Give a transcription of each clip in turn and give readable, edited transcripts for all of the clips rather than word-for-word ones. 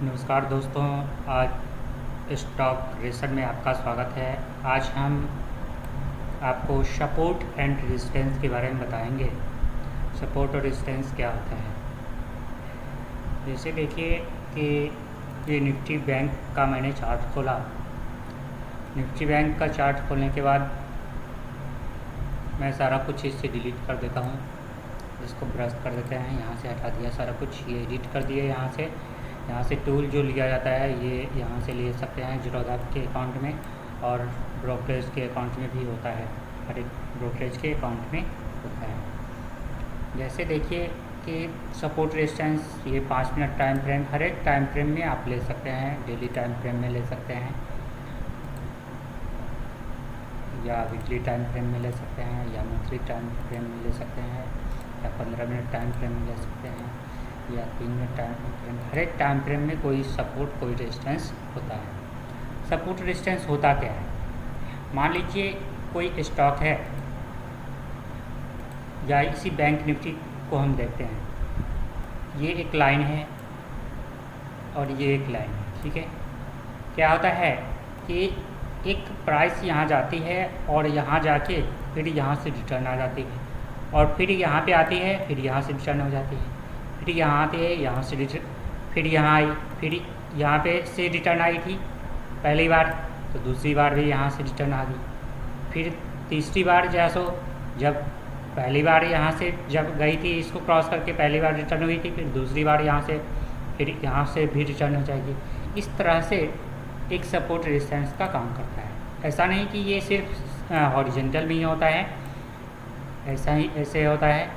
नमस्कार दोस्तों, आज स्टॉक रेसर में आपका स्वागत है। आज हम आपको सपोर्ट एंड रेजिस्टेंस के बारे में बताएंगे। सपोर्ट और रेजिस्टेंस क्या होता है। जैसे देखिए कि ये निफ्टी बैंक का मैंने चार्ट खोला। निफ्टी बैंक का चार्ट खोलने के बाद मैं सारा कुछ इससे डिलीट कर देता हूँ। इसको ब्रश कर देते हैं, यहाँ से हटा दिया सारा कुछ, ये एडिट कर दिए। यहाँ से टूल जो लिया जाता है ये यहाँ से ले सकते हैं ज़ीरोधा के अकाउंट में, और ब्रोकरेज के अकाउंट में भी होता है। हर एक ब्रोकरेज के अकाउंट में होता है। जैसे देखिए कि सपोर्ट रेजिस्टेंस, ये 5 मिनट टाइम फ्रेम, हर एक टाइम फ्रेम में आप ले सकते हैं। डेली टाइम फ्रेम में ले सकते हैं, या वीकली टाइम फ्रेम में ले सकते हैं, या मंथली टाइम फ्रेम में ले सकते हैं, या 15 मिनट टाइम फ्रेम में ले सकते हैं, या 3 मिनट टाइम फ्रेम। हर एक टाइम फ्रेम में कोई सपोर्ट कोई रेजिस्टेंस होता है। सपोर्ट रेजिस्टेंस होता क्या है। मान लीजिए कोई स्टॉक है, या इसी बैंक निफ्टी को हम देखते हैं। ये एक लाइन है और ये एक लाइन है, ठीक है। क्या होता है कि एक प्राइस यहाँ जाती है और यहाँ जाके फिर यहाँ से रिटर्न आ जाती है, और फिर यहाँ पे आती है, फिर यहाँ से रिटर्न हो जाती है, फिर यहाँ आती है, यहाँ से रिटर्न, फिर यहाँ आई, फिर यहाँ पे से रिटर्न आई थी पहली बार, तो दूसरी बार भी यहाँ से रिटर्न आ गई। फिर तीसरी बार जैसो जब पहली बार यहाँ से जब गई थी, इसको क्रॉस करके पहली बार रिटर्न हुई थी, फिर दूसरी बार यहाँ से, फिर यहाँ से भी रिटर्न हो जाएगी। इस तरह से एक सपोर्ट रेजिस्टेंस का काम करता है। ऐसा नहीं कि ये सिर्फ हॉरिजॉन्टल में ही होता है, ऐसे होता है,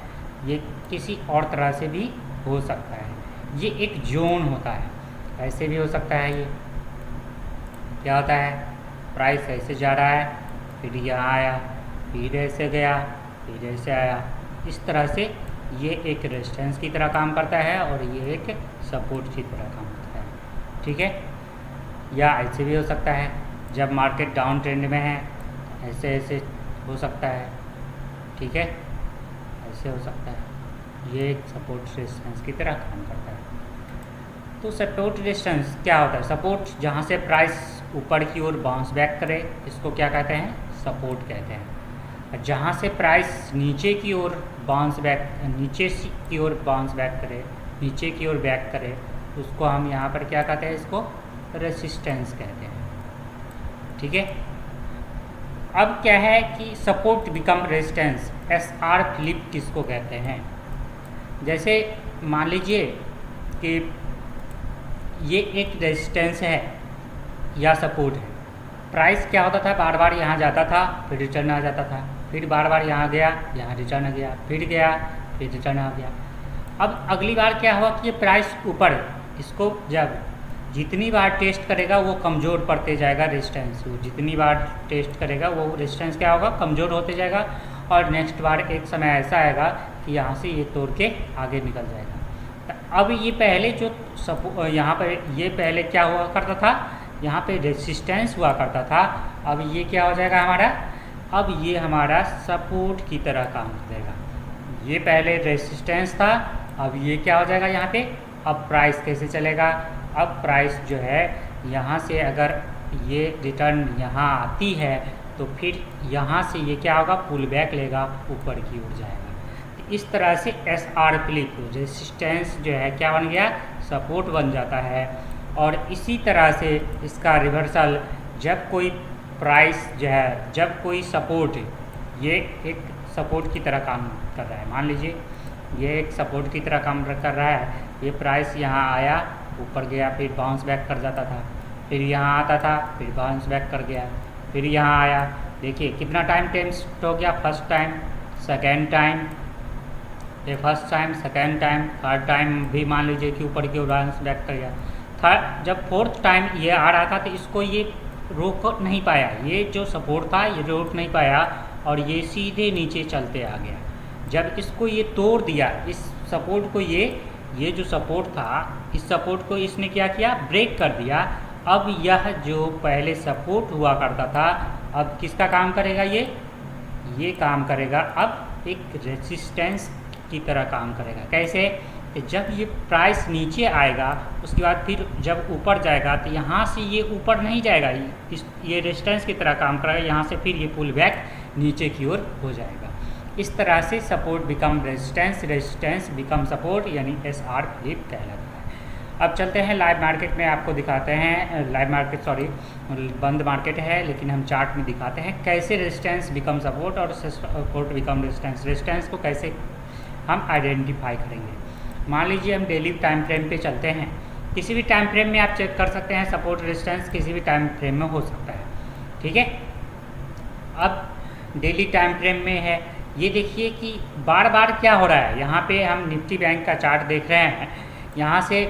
ये किसी और तरह से भी हो सकता है। ये एक जोन होता है, ऐसे भी हो सकता है। ये क्या होता है, प्राइस ऐसे जा रहा है, फिर यहाँ आया, फिर ऐसे गया, फिर ऐसे आया। इस तरह से ये एक रेजिस्टेंस की तरह काम करता है और ये एक सपोर्ट की तरह काम करता है, ठीक है। या ऐसे भी हो सकता है, जब मार्केट डाउन ट्रेंड में है, ऐसे हो सकता है, ठीक है, ऐसे हो सकता है। ये एक सपोर्ट रेजिस्टेंस की तरह काम करता है। तो सपोर्ट रेजिस्टेंस क्या होता है। सपोर्ट जहाँ से प्राइस ऊपर की ओर बाउंस बैक करे, इसको क्या कहते हैं, सपोर्ट कहते हैं। जहाँ से प्राइस नीचे की ओर बाउंस बैक, नीचे की ओर बाउंस बैक करे, नीचे की ओर बैक करे, उसको हम यहाँ पर क्या कहते हैं, इसको रेजिस्टेंस कहते हैं, ठीक है। अब क्या है कि support become resistance, SR flip किसको कहते हैं। जैसे मान लीजिए कि ये एक रेजिस्टेंस है या सपोर्ट है। प्राइस क्या होता था, बार बार यहाँ जाता था, फिर रिटर्न आ जाता था, फिर बार बार यहाँ गया, यहाँ रिटर्न आ गया, फिर गया, फिर रिटर्न आ गया। अब अगली बार क्या हुआ कि ये प्राइस ऊपर, इसको जब जितनी बार टेस्ट करेगा वो कमज़ोर पड़ते जाएगा रेजिस्टेंस। जितनी बार टेस्ट करेगा वो रेजिस्टेंस क्या होगा, कमज़ोर होते जाएगा, और नेक्स्ट बार एक समय ऐसा आएगा कि यहाँ से ये तोड़ के आगे निकल जाएगा। तो अब ये पहले जो यहाँ पर ये पहले क्या हुआ करता था, यहाँ पे रेजिस्टेंस हुआ करता था। अब ये क्या हो जाएगा हमारा, अब ये हमारा सपोर्ट की तरह काम करेगा। ये पहले रेजिस्टेंस था, अब ये क्या हो जाएगा यहाँ पे। अब प्राइस कैसे चलेगा, अब प्राइस जो है यहाँ से अगर ये रिटर्न यहाँ आती है तो फिर यहाँ से ये क्या होगा, पुल बैक लेगा, ऊपर की ओर जाएगा। तो इस तरह से SR फ्लिप, रेजिस्टेंस जो है क्या बन गया, सपोर्ट बन जाता है। और इसी तरह से इसका रिवर्सल, जब कोई प्राइस जो है, जब कोई सपोर्ट, ये एक सपोर्ट की तरह काम कर रहा है, मान लीजिए ये एक सपोर्ट की तरह काम कर रहा है। ये प्राइस यहाँ आया, ऊपर गया, फिर बाउंस बैक कर जाता था, फिर यहाँ आता था, फिर बाउंस बैक कर गया, फिर यहाँ आया। देखिए कितना टाइम टेस्ट हो गया, फर्स्ट टाइम, सेकेंड टाइम, ये first time, second time, third time भी मान लीजिए कि ऊपर की ओर बाउंस बैक कर गया। थर्ड, जब फोर्थ टाइम ये आ रहा था तो इसको ये रोक नहीं पाया, ये जो सपोर्ट था ये रोक नहीं पाया, और ये सीधे नीचे चलते आ गया। जब इसको ये तोड़ दिया, इस सपोर्ट को, ये जो सपोर्ट था, इस सपोर्ट को इसने क्या किया, ब्रेक कर दिया। अब यह जो पहले सपोर्ट हुआ करता था, अब किसका काम करेगा, ये काम करेगा अब एक रेजिस्टेंस की तरह काम करेगा। कैसे कि जब ये प्राइस नीचे आएगा उसके बाद फिर जब ऊपर जाएगा तो यहाँ से ये ऊपर नहीं जाएगा, ये रेजिस्टेंस की तरह काम करेगा, यहाँ से फिर ये पुल बैक नीचे की ओर हो जाएगा। इस तरह से support become resistance, resistance become support, यानी SR फ्लिप कहलाता है। अब चलते हैं लाइव मार्केट में, आपको दिखाते हैं लाइव मार्केट, सॉरी बंद मार्केट है लेकिन हम चार्ट में दिखाते हैं कैसे रेजिस्टेंस बिकम सपोर्ट और सपोर्ट बिकम रेजिस्टेंस, रेजिस्टेंस को कैसे हम आइडेंटिफाई करेंगे। मान लीजिए हम डेली टाइम फ्रेम पे चलते हैं, किसी भी टाइम फ्रेम में आप चेक कर सकते हैं, सपोर्ट रेजिस्टेंस किसी भी टाइम फ्रेम में हो सकता है, ठीक है। अब डेली टाइम फ्रेम में है, ये देखिए कि बार बार क्या हो रहा है, यहाँ पे हम निफ्टी बैंक का चार्ट देख रहे हैं, यहाँ से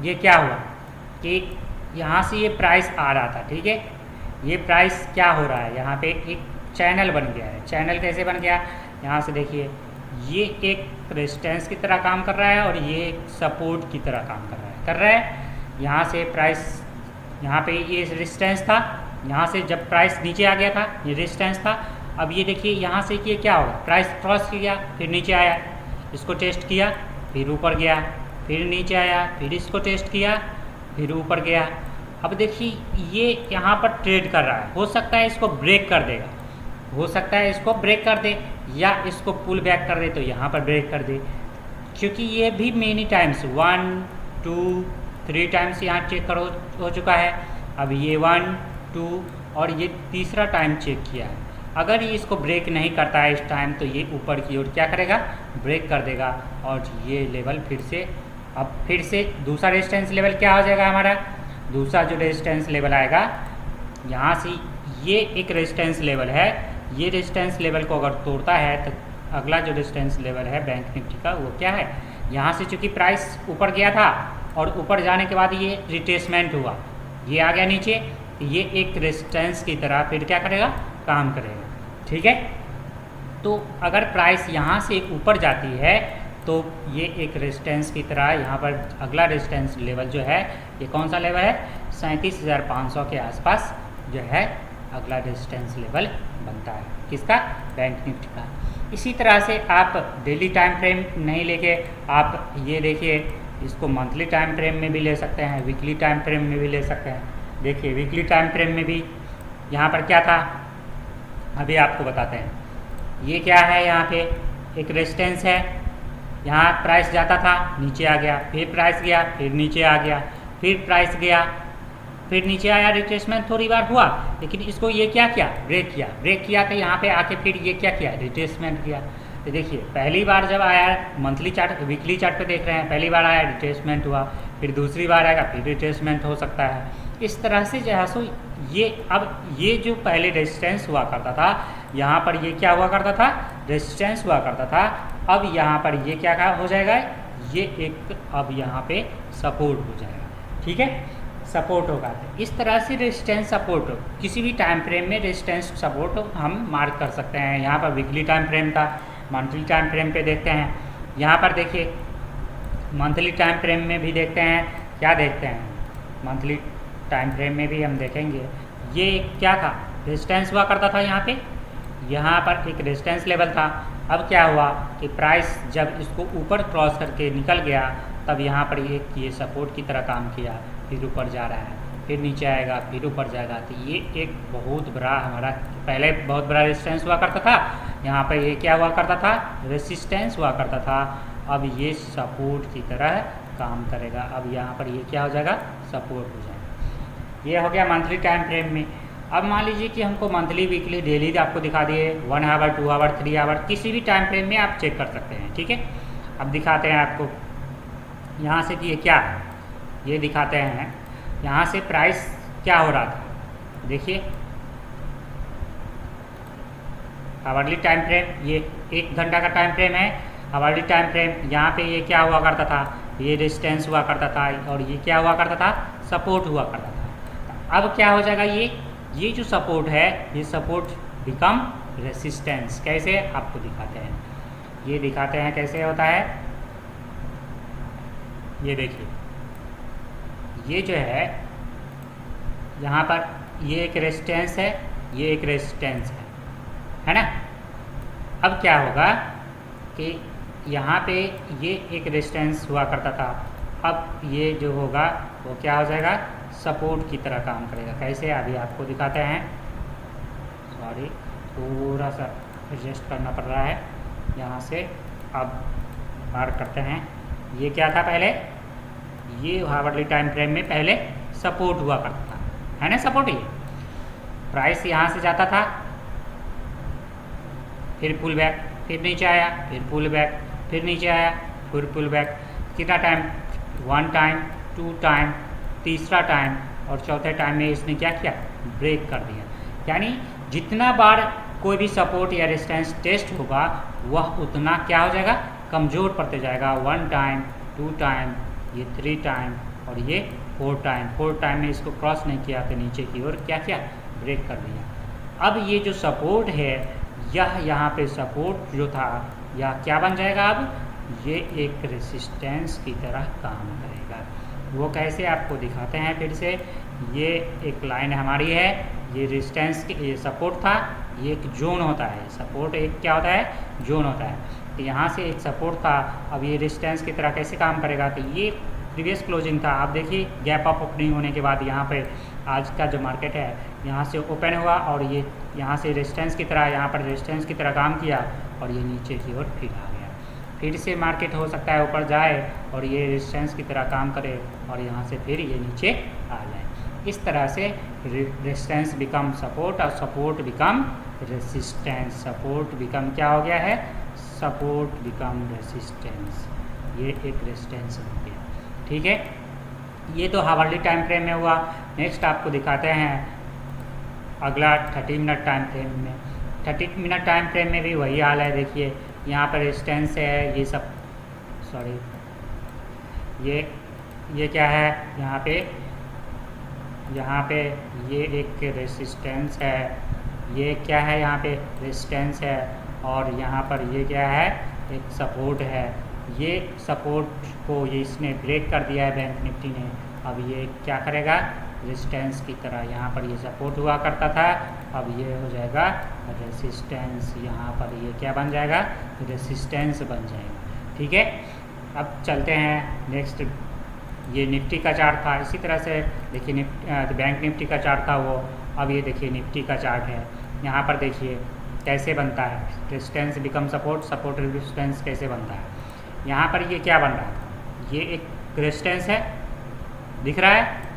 ये क्या हुआ कि यहाँ से ये प्राइस आ रहा था, ठीक है, ये प्राइस क्या हो रहा है, यहाँ पे एक चैनल बन गया है। चैनल कैसे बन गया, यहाँ से देखिए ये एक रेजिस्टेंस की तरह काम कर रहा है और ये एक सपोर्ट की तरह काम कर रहा है। यहाँ से प्राइस, यहाँ पे ये रेजिस्टेंस था, यहाँ से जब प्राइस नीचे आ गया था ये रेजिस्टेंस था। अब ये देखिए यहाँ से ये क्या होगा, प्राइस क्रॉस किया फिर नीचे आया, इसको टेस्ट किया फिर ऊपर गया, फिर नीचे आया, फिर इसको टेस्ट किया फिर ऊपर गया। अब देखिए ये यहाँ पर ट्रेड कर रहा है, हो सकता है इसको ब्रेक कर देगा, हो सकता है इसको ब्रेक कर दे या इसको पुल बैक कर दे, तो यहाँ पर ब्रेक कर दे, क्योंकि ये भी मेनी टाइम्स 1 2 3 टाइम्स यहाँ चेक हो चुका है। अब ये 1 2 और ये तीसरा टाइम चेक किया है। अगर ये इसको ब्रेक नहीं करता है इस टाइम तो ये ऊपर की ओर क्या करेगा, ब्रेक कर देगा और ये लेवल फिर से, अब फिर से दूसरा रेजिस्टेंस लेवल क्या हो जाएगा हमारा, दूसरा जो रेजिस्टेंस लेवल आएगा यहाँ से, ये एक रेजिस्टेंस लेवल है, ये रेजिस्टेंस लेवल को अगर तोड़ता है तो अगला जो रेजिस्टेंस लेवल है बैंक निफ्टी का वो क्या है, यहाँ से चूँकि प्राइस ऊपर गया था और ऊपर जाने के बाद ये रिट्रेसमेंट हुआ, ये आ गया नीचे, तो ये एक रेजिस्टेंस की तरह फिर क्या करेगा, काम करेगा, ठीक है। तो अगर प्राइस यहाँ से ऊपर जाती है तो ये एक रेजिस्टेंस की तरह यहाँ पर अगला रेजिस्टेंस लेवल जो है, ये कौन सा लेवल है, 37,500 के आसपास जो है अगला रेजिस्टेंस लेवल बनता है, किसका, बैंक निफ्टी का। इसी तरह से आप डेली टाइम फ्रेम नहीं लेके आप ये देखिए इसको मंथली टाइम फ्रेम में भी ले सकते हैं, वीकली टाइम फ्रेम में भी ले सकते हैं। देखिए वीकली टाइम फ्रेम में भी यहाँ पर क्या था, अभी आपको बताते हैं। ये क्या है, यहाँ पे एक रेजिस्टेंस है, यहाँ प्राइस जाता था नीचे आ गया, फिर प्राइस गया फिर नीचे आ गया, फिर प्राइस गया फिर नीचे आया, रिट्रेसमेंट थोड़ी बार हुआ, लेकिन इसको ये क्या किया, ब्रेक किया, ब्रेक किया तो यहाँ पे आके फिर ये क्या किया, रिट्रेसमेंट किया। तो देखिए पहली बार जब आया, मंथली चार्ट वीकली चार्ट पे देख रहे हैं, पहली बार आया रिट्रेसमेंट हुआ, फिर दूसरी बार आएगा फिर रिट्रेसमेंट हो सकता है। इस तरह से जो है सो ये, अब ये जो पहले रेजिस्टेंस हुआ करता था, यहाँ पर ये क्या हुआ करता था, रेजिस्टेंस हुआ करता था, अब यहाँ पर ये क्या हो जाएगा, ये एक अब यहाँ पे सपोर्ट हो जाएगा, ठीक है, सपोर्ट होगा। इस तरह से रेजिस्टेंस सपोर्ट किसी भी टाइम फ्रेम में रेजिस्टेंस सपोर्ट हम मार्क कर सकते हैं। यहाँ पर वीकली टाइम फ्रेम था, मंथली टाइम फ्रेम पे देखते हैं, यहाँ पर देखिए मंथली टाइम फ्रेम में भी देखते हैं, क्या देखते हैं, मंथली टाइम फ्रेम में भी हम देखेंगे ये क्या था, रेजिस्टेंस हुआ करता था यहाँ पर एक रेजिस्टेंस लेवल था। अब क्या हुआ कि प्राइस जब इसको ऊपर क्रॉस करके निकल गया तब यहाँ पर ये सपोर्ट की तरह काम किया, फिर ऊपर जा रहा है, फिर नीचे आएगा, फिर ऊपर जाएगा। तो ये एक बहुत बड़ा हमारा, पहले बहुत बड़ा रेजिस्टेंस हुआ करता था, यहाँ पर ये क्या हुआ करता था, रेजिस्टेंस हुआ करता था, अब ये सपोर्ट की तरह काम करेगा। अब यहाँ पर ये क्या हो जाएगा, सपोर्ट हो जाएगा। ये हो गया मंथली टाइम फ्रेम में। अब मान लीजिए कि हमको मंथली वीकली डेली आपको दिखा दिए, 1 आवर 2 आवर 3 आवर किसी भी टाइम फ्रेम में आप चेक कर सकते हैं, ठीक है। अब दिखाते हैं आपको यहाँ से कि ये क्या है, ये दिखाते हैं यहाँ से प्राइस क्या हो रहा था। देखिए आवरली टाइम फ्रेम, ये 1 घंटा का टाइम फ्रेम है, आवरली टाइम फ्रेम, यहाँ पे ये क्या हुआ करता था, ये रेजिस्टेंस हुआ करता था और ये क्या हुआ करता था, सपोर्ट हुआ करता था। अब क्या हो जाएगा, ये जो सपोर्ट है ये सपोर्ट बिकम रेसिस्टेंस। कैसे आपको दिखाते हैं, ये दिखाते हैं कैसे होता है। ये देखिए ये जो है यहाँ पर ये एक रेजिस्टेंस है, ये एक रेजिस्टेंस है ना। अब क्या होगा कि यहाँ पे ये एक रेजिस्टेंस हुआ करता था, अब ये जो होगा वो क्या हो जाएगा, सपोर्ट की तरह काम करेगा। कैसे, अभी आपको दिखाते हैं। सॉरी, थोड़ा सा एडजस्ट करना पड़ रहा है यहाँ से। अब मार्क करते हैं, ये क्या था पहले, ये हार्वर्ली टाइम फ्रेम में पहले सपोर्ट हुआ करता था, है ना, सपोर्ट। ये प्राइस यहाँ से जाता था, फिर पुल बैक, फिर नीचे आया, फिर पुल बैक, फिर नीचे आया, फिर पुल बैक। कितना टाइम, 1 टाइम, 2 टाइम, तीसरा टाइम और चौथे टाइम में इसने क्या किया, ब्रेक कर दिया। यानी जितना बार कोई भी सपोर्ट या रेजिस्टेंस टेस्ट होगा वह उतना क्या हो जाएगा, कमज़ोर पड़ते जाएगा। 1 टाइम, 2 टाइम, ये 3 टाइम और ये 4 टाइम। 4 टाइम में इसको क्रॉस नहीं किया तो नीचे की ओर क्या किया, ब्रेक कर दिया। अब ये जो सपोर्ट है, यह यहाँ पे सपोर्ट जो था यह क्या बन जाएगा, अब ये एक रेसिस्टेंस की तरह काम करेगा। वो कैसे, आपको दिखाते हैं फिर से। ये एक लाइन हमारी है, ये रेजिस्टेंस की, ये सपोर्ट था, ये एक जोन होता है। सपोर्ट एक क्या होता है, जोन होता है। तो यहाँ से एक सपोर्ट था, अब ये रेजिस्टेंस की तरह कैसे काम करेगा, तो ये प्रीवियस क्लोजिंग था। आप देखिए गैप अप ओपनिंग होने के बाद यहाँ पे आज का जो मार्केट है यहाँ से ओपन हुआ और ये यहाँ से रेजिस्टेंस की तरह, यहाँ पर रेजिस्टेंस की तरह काम किया और ये नीचे की ओर फिर आ गया। फिर से मार्केट हो सकता है ऊपर जाए और ये रेजिस्टेंस की तरह काम करे और यहाँ से फिर ये नीचे आ जाए। इस तरह से रेजिस्टेंस बिकम सपोर्ट और support become resistance. Support become क्या हो गया है, सपोर्ट बिकम रेसिस्टेंस। ये एक रेजिस्टेंस हो गया, ठीक है। ये तो हार्वर्ली टाइम फ्रेम में हुआ। नेक्स्ट आपको दिखाते हैं अगला 30 मिनट टाइम फ्रेम में। 30 मिनट टाइम फ्रेम में भी वही हाल है। देखिए यहाँ पर रेजिस्टेंस है, ये सब, सॉरी, ये क्या है, यहाँ पे ये एक रेजिस्टेंस है, ये क्या है, यहाँ पे रेजिस्टेंस है और यहाँ पर ये क्या है, एक सपोर्ट है। ये सपोर्ट को ये इसने ब्रेक कर दिया है बैंक निफ्टी ने। अब ये क्या करेगा, रेजिस्टेंस की तरह, यहाँ पर ये सपोर्ट हुआ करता था, अब ये हो जाएगा रेजिस्टेंस। यहाँ पर ये क्या बन जाएगा, रेजिस्टेंस बन जाएगा, ठीक है। अब चलते हैं नेक्स्ट। ये निफ्टी का चार्ट था, इसी तरह से देखिए बैंक निफ्टी का चार्ट था वो। अब ये देखिए निफ्टी का चार्ट है, यहाँ पर देखिए कैसे बनता है, resistance become support, support resistance कैसे बनता है। यहाँ पर ये क्या बन रहा था, ये एक रेजिस्टेंस है, दिख रहा है,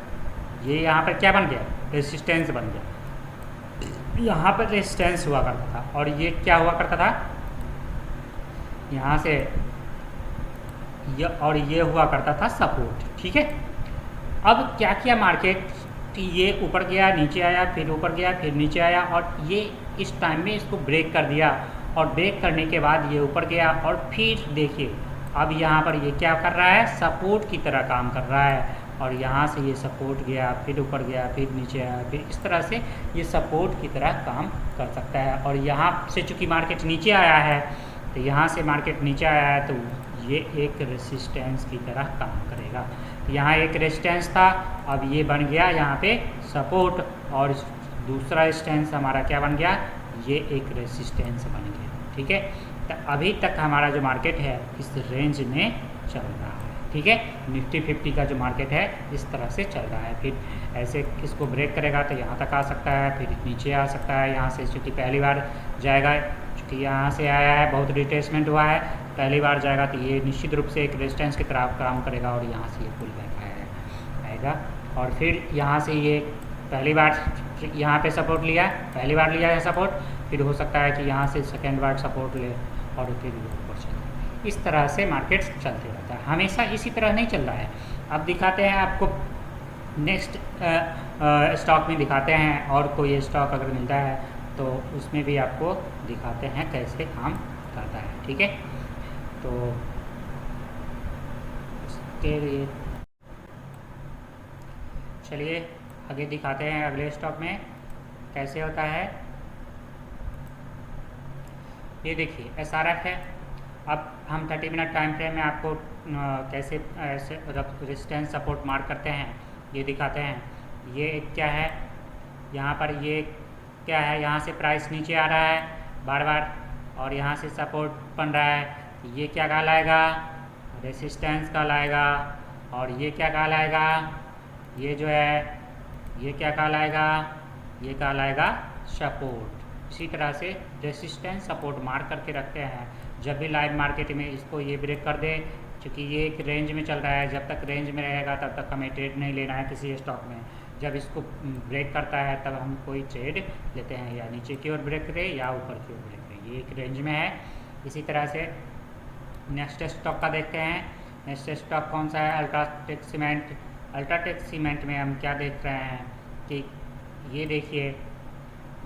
ये यहाँ पर क्या बन गया, रेजिस्टेंस बन गया। यहाँ पर रेजिस्टेंस हुआ करता था और ये क्या हुआ करता था, यहाँ से और ये हुआ करता था सपोर्ट, ठीक है। अब क्या किया मार्केट, ये ऊपर गया, नीचे आया, फिर ऊपर गया, फिर नीचे आया और ये इस टाइम में इसको ब्रेक कर दिया और ब्रेक करने के बाद ये ऊपर गया और फिर देखिए अब यहाँ पर ये क्या कर रहा है, सपोर्ट की तरह काम कर रहा है और यहाँ से ये सपोर्ट गया, फिर ऊपर गया, फिर नीचे आया, फिर इस तरह से ये सपोर्ट की तरह काम कर सकता है। और यहाँ से चूँकि मार्केट नीचे आया है, तो यहाँ से मार्केट नीचे आया है तो ये एक रेसिस्टेंस की तरह काम करेगा। यहाँ एक रेजिस्टेंस था, अब ये बन गया यहाँ पे सपोर्ट और दूसरा रेजिस्टेंस हमारा क्या बन गया, ये एक रेसिस्टेंस बन गया, ठीक है। तो अभी तक हमारा जो मार्केट है इस रेंज में चल रहा है, ठीक है। निफ्टी 50 का जो मार्केट है इस तरह से चल रहा है। फिर ऐसे इसको ब्रेक करेगा तो यहाँ तक आ सकता है, फिर नीचे आ सकता है, यहाँ से चूँकि पहली बार जाएगा, चूँकि यहाँ से आया है, बहुत रिट्रेसमेंट हुआ है, पहली बार जाएगा तो ये निश्चित रूप से एक रेजिस्टेंस की तरह काम करेगा और यहाँ से ये पुल बैक आएगा और फिर यहाँ से ये पहली बार यहाँ पे सपोर्ट लिया, पहली बार लिया है सपोर्ट, फिर हो सकता है कि यहाँ से सेकेंड बार सपोर्ट ले और फिर ऊपर चले। इस तरह से मार्केट चलते रहता है, हमेशा इसी तरह नहीं चल रहा है। अब दिखाते हैं आपको नेक्स्ट स्टॉक में दिखाते हैं, और कोई स्टॉक अगर मिलता है तो उसमें भी आपको दिखाते हैं कैसे काम करता है, ठीक है। तो उसके लिए चलिए आगे दिखाते हैं अगले स्टॉक में कैसे होता है। ये देखिए SRF है। अब हम 30 मिनट टाइम फ्रेम में आपको कैसे रेजिस्टेंस सपोर्ट मार्क करते हैं ये दिखाते हैं। ये क्या है, यहाँ पर ये क्या है, यहाँ से प्राइस नीचे आ रहा है बार बार और यहाँ से सपोर्ट बन रहा है, ये क्या कहलाएगा, रेसिस्टेंस कहलाएगा। और ये क्या कहलाएगा, ये जो है ये क्या कहलाएगा, ये कहलाएगा सपोर्ट। इसी तरह से रेसिस्टेंस सपोर्ट मार्क करके रखते हैं। जब भी लाइव मार्केट में इसको ये ब्रेक कर दे, क्योंकि ये एक रेंज में चल रहा है, जब तक रेंज में रहेगा तब तक हमें ट्रेड नहीं लेना है किसी स्टॉक में। जब इसको ब्रेक करता है तब हम कोई ट्रेड लेते हैं, या नीचे की ओर ब्रेक करे या ऊपर की ओर ब्रेक करे, ये एक रेंज में है। इसी तरह से नेक्स्ट स्टॉक का देखते हैं। नेक्स्ट स्टॉक कौन सा है, अल्ट्राटेक सीमेंट। अल्ट्राटेक सीमेंट में हम क्या देख रहे हैं कि ये देखिए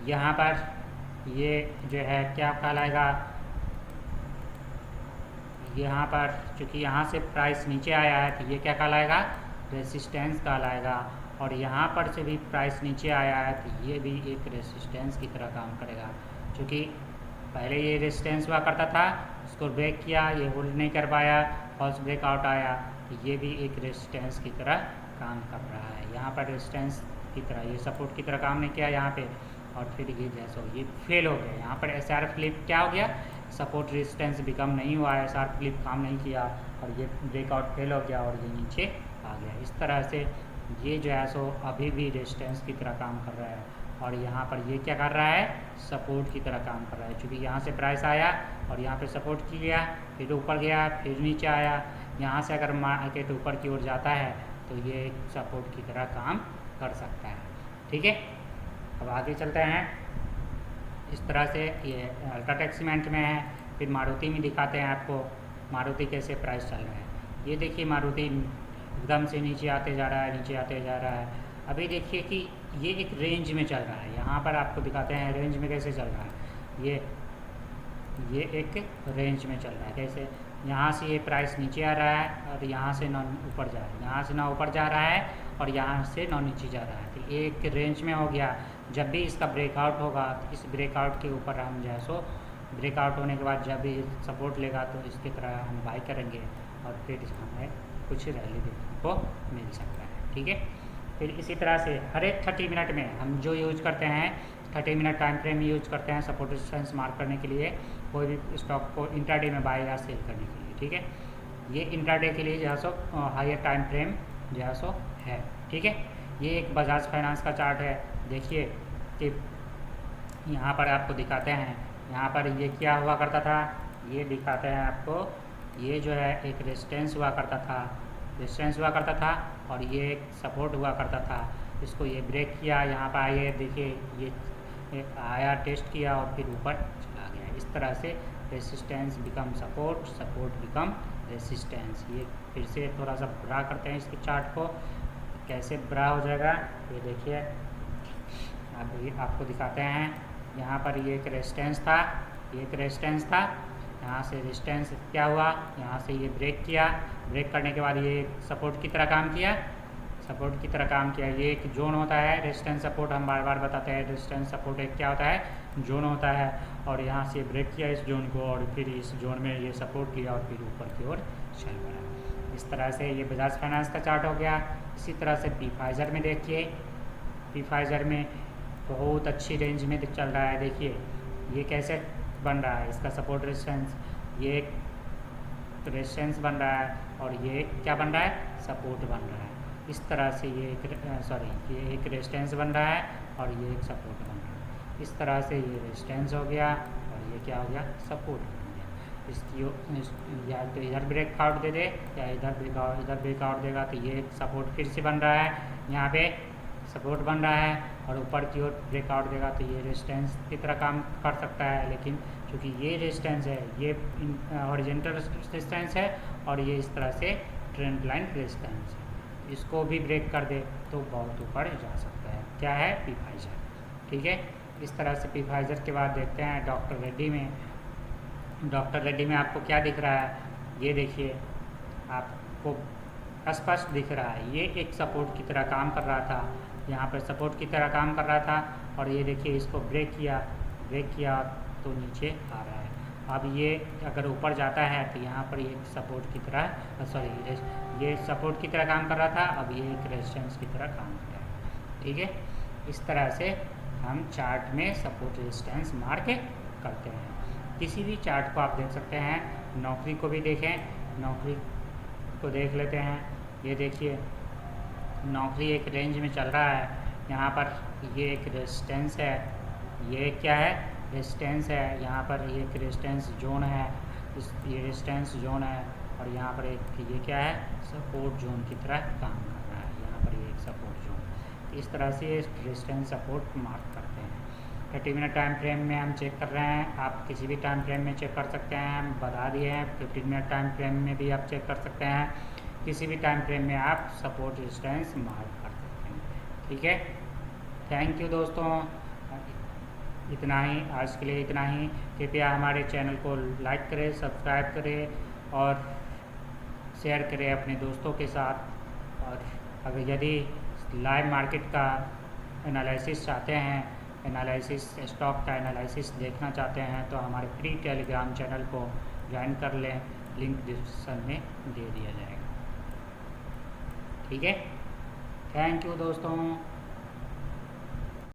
यहाँ पर ये जो है क्या कहलाएगा, यहाँ पर चूँकि यहाँ से प्राइस नीचे आया है तो ये क्या कहलाएगा, रेसिस्टेंस कहलाएगा। और यहाँ पर से भी प्राइस नीचे आया है तो ये भी एक रेसिस्टेंस की तरह काम करेगा। चूँकि पहले ये रेसिस्टेंस हुआ करता था, उसको ब्रेक किया, ये होल्ड नहीं कर पाया, फॉल्स ब्रेकआउट आया, तो ये भी एक रेसिस्टेंस की तरह काम कर रहा है। यहाँ पर रेसिस्टेंस की तरह, ये सपोर्ट की तरह काम नहीं किया यहाँ पे, और फिर ये जैसा ये फेल हो गया। यहाँ पर एसआर फ्लिप क्या हो गया, सपोर्ट रेजिस्टेंस बिकम नहीं हुआ है, एसआर फ्लिप काम नहीं किया और ये ब्रेकआउट फेल हो गया और ये नीचे आ गया। इस तरह से ये जो है सो अभी भी रेजिस्टेंस की तरह काम कर रहा है, और यहाँ पर ये क्या कर रहा है, सपोर्ट की तरह काम कर रहा है। चूँकि यहाँ से प्राइस आया और यहाँ पे सपोर्ट किया, फिर ऊपर गया, फिर नीचे आया। यहाँ से अगर मार्केट ऊपर की ओर जाता है तो ये एक सपोर्ट की तरह काम कर सकता है। ठीक है, अब आगे चलते हैं। इस तरह से ये अल्ट्राटेक सीमेंट में है। फिर मारुति में दिखाते हैं आपको मारुति कैसे प्राइस चल रहा है। ये देखिए मारुति एकदम से नीचे आते जा रहा है, नीचे आते जा रहा है। अभी देखिए कि ये एक रेंज में चल रहा है। यहाँ पर आपको दिखाते हैं रेंज में कैसे चल रहा है। ये एक रेंज में चल रहा है। कैसे, यहाँ से ये प्राइस नीचे आ रहा है और यहाँ से ना ऊपर जा रहा है, यहाँ से ना ऊपर जा रहा है और यहाँ से ना नीचे जा रहा है। तो ये एक रेंज में हो गया। जब भी इसका ब्रेकआउट होगा तो इस ब्रेकआउट के ऊपर हम जो है सो ब्रेकआउट होने के बाद जब भी सपोर्ट लेगा तो इसकी तरह हम बाई करेंगे और फिर हमें कुछ रैली देखने को मिल सकता है। ठीक है, फिर इसी तरह से हर एक 30 मिनट में हम जो यूज करते हैं, 30 मिनट टाइम फ्रेम यूज करते हैं सपोर्ट रेजिस्टेंस मार्क करने के लिए, कोई भी स्टॉक को इंट्राडे में बाय या सेल करने के लिए। ठीक है, ये इंट्राडे के लिए जो है सो हायर टाइम फ्रेम जो है सो है। ठीक है, ये एक बजाज फाइनेंस का चार्ट है। देखिए कि यहाँ पर आपको दिखाते हैं, यहाँ पर ये क्या हुआ करता था, ये दिखाते हैं आपको। ये जो है एक रेजिस्टेंस हुआ करता था, रेजिस्टेंस हुआ करता था और ये एक सपोर्ट हुआ करता था। इसको ये ब्रेक किया, यहाँ पर आइए देखिए ये आया, टेस्ट किया और फिर ऊपर चला गया। इस तरह से resistance become support, support become resistance. ये फिर से थोड़ा सा बड़ा करते हैं इसके चार्ट को, कैसे बड़ा हो जाएगा ये देखिए। अभी आपको दिखाते हैं, यहाँ पर ये एक रेजिस्टेंस था, ये एक रेजिस्टेंस था। यहाँ से रेजिस्टेंस क्या हुआ, यहाँ से ये ब्रेक किया, ब्रेक करने के बाद ये सपोर्ट की तरह काम किया, सपोर्ट की तरह काम किया। ये एक जोन होता है, रेजिस्टेंस सपोर्ट हम बार बार बताते हैं। रेजिस्टेंस सपोर्ट एक क्या होता है, जोन होता है। और यहाँ से ब्रेक किया इस जोन को और फिर इस जोन में ये सपोर्ट लिया और फिर ऊपर की ओर चल पड़ा। इस तरह से ये बजाज फाइनेंस का चार्ट हो गया। इसी तरह से पी फाइजर में देखिए, पी फाइजर में बहुत अच्छी रेंज में चल रहा है। देखिए ये कैसे बन रहा है, इसका सपोर्ट रेजिस्टेंस, ये एक रेजिस्टेंस बन रहा है और ये क्या बन रहा है, सपोर्ट बन रहा है। इस तरह से ये एक रेजिस्टेंस बन रहा है और ये एक सपोर्ट बन रहा है। इस तरह से ये रेजिस्टेंस हो गया और ये क्या हो गया, सपोर्ट बन गया। इसकी या तो इधर ब्रेकआउट दे दे या इधर ब्रेकआउट देगा तो ये सपोर्ट फिर से बन रहा है, यहाँ पे सपोर्ट बन रहा है और ऊपर की ओर ब्रेकआउट देगा तो ये रेजिस्टेंस की तरह काम कर सकता है। लेकिन क्योंकि ये रेजिस्टेंस है, ये हॉरिजॉन्टल रेजिस्टेंस है और ये इस तरह से ट्रेंड लाइन रेजिस्टेंस है, इसको भी ब्रेक कर दे तो बहुत ऊपर जा सकता है। क्या है, पी फाइजर। ठीक है, इस तरह से पी फाइजर के बाद देखते हैं डॉक्टर रेड्डी में। डॉक्टर रेड्डी में आपको क्या दिख रहा है, ये देखिए आपको स्पष्ट दिख रहा है। ये एक सपोर्ट की तरह काम कर रहा था, यहाँ पर सपोर्ट की तरह काम कर रहा था और ये देखिए इसको ब्रेक किया तो नीचे आ रहा है। अब ये अगर ऊपर जाता है तो यहाँ पर ये सपोर्ट की तरह ये सपोर्ट की तरह काम कर रहा था, अब ये एक रेजिस्टेंस की तरह काम कर रहा है। ठीक है, इस तरह से हम चार्ट में सपोर्ट रेजिस्टेंस मार्क करते हैं। किसी भी चार्ट को आप देख सकते हैं नौकरी को भी देखें, नौकरी को देख लेते हैं। ये देखिए नौकरी एक रेंज में चल रहा है, यहाँ पर ये एक रेजिस्टेंस है, ये क्या है रेजिस्टेंस है, यहाँ पर ये एक रेजिस्टेंस जोन है, ये रेजिस्टेंस जोन है, और यहाँ पर एक ये क्या है सपोर्ट जोन की तरह काम कर रहा है, यहाँ पर ये एक सपोर्ट जोन। इस तरह से रेजिस्टेंस सपोर्ट मार्क करते हैं। 30 मिनट टाइम फ्रेम में हम चेक कर रहे हैं, आप किसी भी टाइम फ्रेम में चेक कर सकते हैं, हम बता दिए हैं। 15 मिनट टाइम फ्रेम में भी आप चेक कर सकते हैं, किसी भी टाइम फ्रेम में आप सपोर्ट रेजिस्टेंस मार्क कर सकते हैं। ठीक है, थैंक यू दोस्तों, इतना ही आज के लिए, इतना ही। कृपया हमारे चैनल को लाइक करें, सब्सक्राइब करें और शेयर करें अपने दोस्तों के साथ। और अगर यदि लाइव मार्केट का एनालिसिस चाहते हैं, एनालिसिस स्टॉक का एनालिसिस देखना चाहते हैं, तो हमारे फ्री टेलीग्राम चैनल को ज्वाइन कर लें, लिंक डिस्क्रिप्शन में दे दिया जाएगा। ठीक है, थैंक यू दोस्तों।